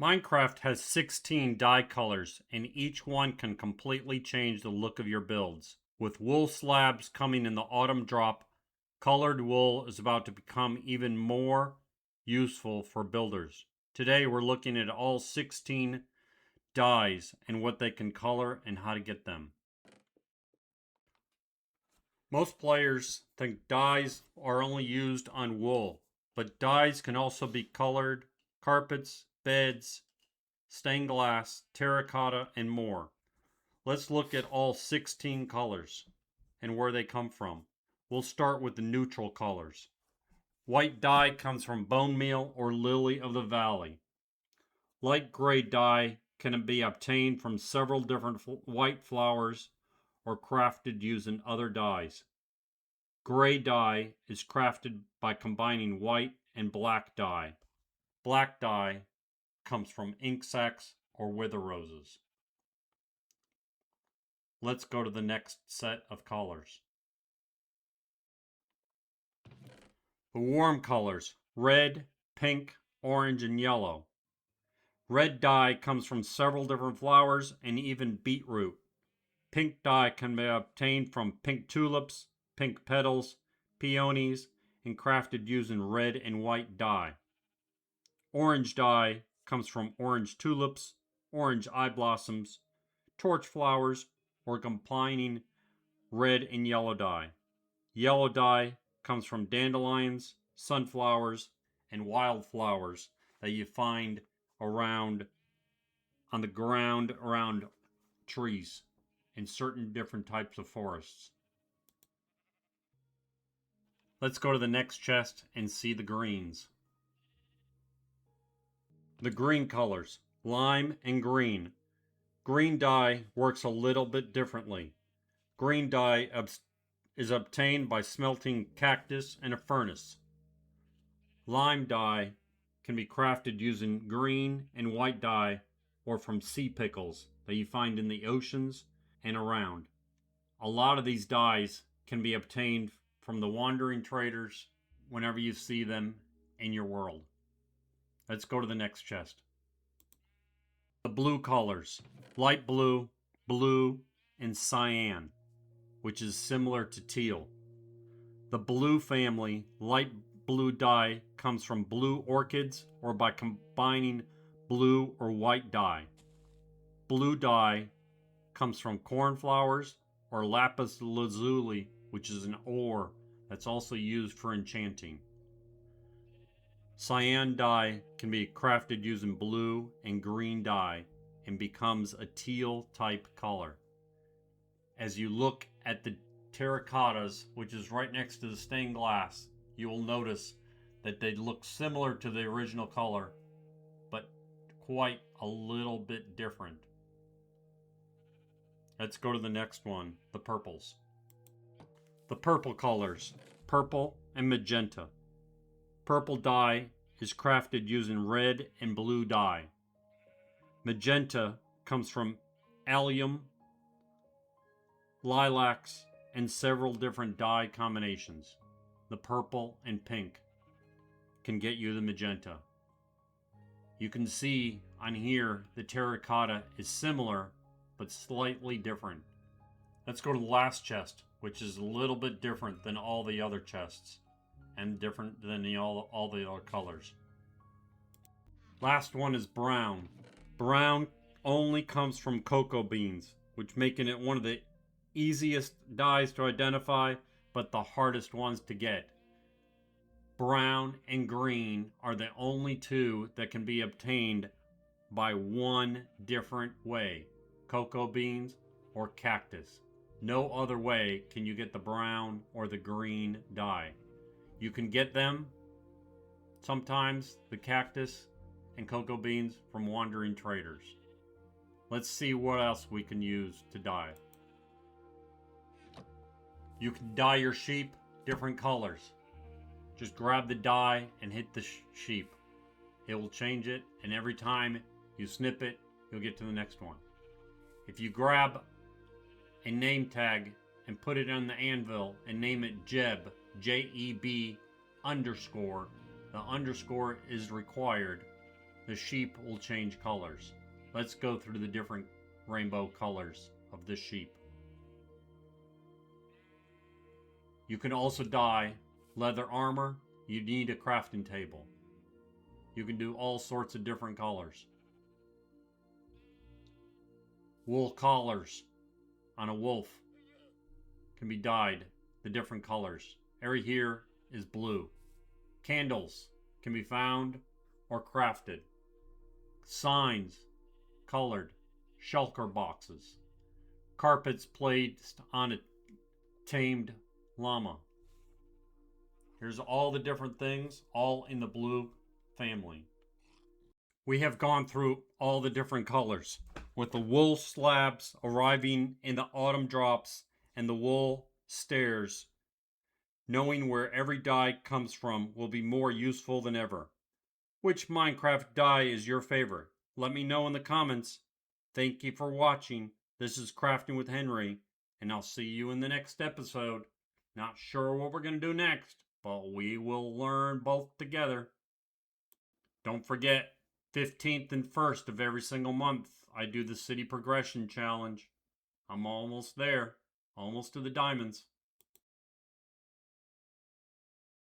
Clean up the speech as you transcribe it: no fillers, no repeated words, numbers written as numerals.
Minecraft has 16 dye colors, and each one can completely change the look of your builds. With wool slabs coming in the autumn drop, colored wool is about to become even more useful for builders. Today we're looking at all 16 dyes and what they can color and how to get them. Most players think dyes are only used on wool, but dyes can also be colored carpets, beds, stained glass, terracotta, and more. Let's look at all 16 colors and where they come from. We'll start with the neutral colors. White dye comes from bone meal or lily of the valley. Light gray dye can be obtained from several different white flowers or crafted using other dyes. Gray dye is crafted by combining white and black dye. Black dye comes from ink sacs or wither roses. Let's go to the next set of colors. The warm colors: red, pink, orange, and yellow. Red dye comes from several different flowers and even beetroot. Pink dye can be obtained from pink tulips, pink petals, peonies, and crafted using red and white dye. Orange dye comes from orange tulips, orange eye blossoms, torch flowers, or combining red and yellow dye. Yellow dye comes from dandelions, sunflowers, and wildflowers that you find around on the ground around trees in certain different types of forests. Let's go to the next chest and see the greens. The green colors: lime and green. Green dye works a little bit differently. Green dye is obtained by smelting cactus in a furnace. Lime dye can be crafted using green and white dye or from sea pickles that you find in the oceans and around. A lot of these dyes can be obtained from the wandering traders whenever you see them in your world. Let's go to the next chest. The blue colors: light blue, blue, and cyan, which is similar to teal. The blue family light blue dye comes from blue orchids or by combining blue or white dye. Blue dye comes from cornflowers or lapis lazuli, which is an ore that's also used for enchanting. Cyan dye can be crafted using blue and green dye and becomes a teal type color. As you look at the terracottas, which is right next to the stained glass, you will notice that they look similar to the original color, but quite a little bit different. Let's go to the next one, the purples. The purple colors: purple and magenta. Purple dye is crafted using red and blue dye. Magenta comes from allium, lilacs, and several different dye combinations. The purple and pink can get you the magenta. You can see on here the terracotta is similar but slightly different. Let's go to the last chest, which is a little bit different than all the other chests and different than all the other colors. Last one is brown. Brown only comes from cocoa beans, which making it one of the easiest dyes to identify, but the hardest ones to get. Brown and green are the only two that can be obtained by one different way: cocoa beans or cactus. No other way can you get the brown or the green dye. You can get them, sometimes the cactus and cocoa beans, from wandering traders. Let's see what else we can use to dye. You can dye your sheep different colors. Just grab the dye and hit the sheep. It will change it, and every time you snip it, you'll get to the next one. If you grab a name tag and put it on the anvil and name it Jeb, Jeb__, the underscore is required the sheep will change colors. Let's go through the different rainbow colors of the sheep. You can also dye leather armor. You need a crafting table. You can do all sorts of different colors. Wool collars on a wolf can be dyed the different colors. Area here is blue. Candles can be found or crafted. Signs colored. Shulker boxes. Carpets placed on a tamed llama. Here's all the different things, all in the blue family. We have gone through all the different colors, with the wool slabs arriving in the autumn drops and the wool stairs. Knowing where every dye comes from will be more useful than ever. Which Minecraft dye is your favorite? Let me know in the comments. Thank you for watching. This is Crafting with Henry, and I'll see you in the next episode. Not sure what we're going to do next, but we will learn both together. Don't forget, 15th and 1st of every single month, I do the City Progression Challenge. I'm almost there. Almost to the diamonds.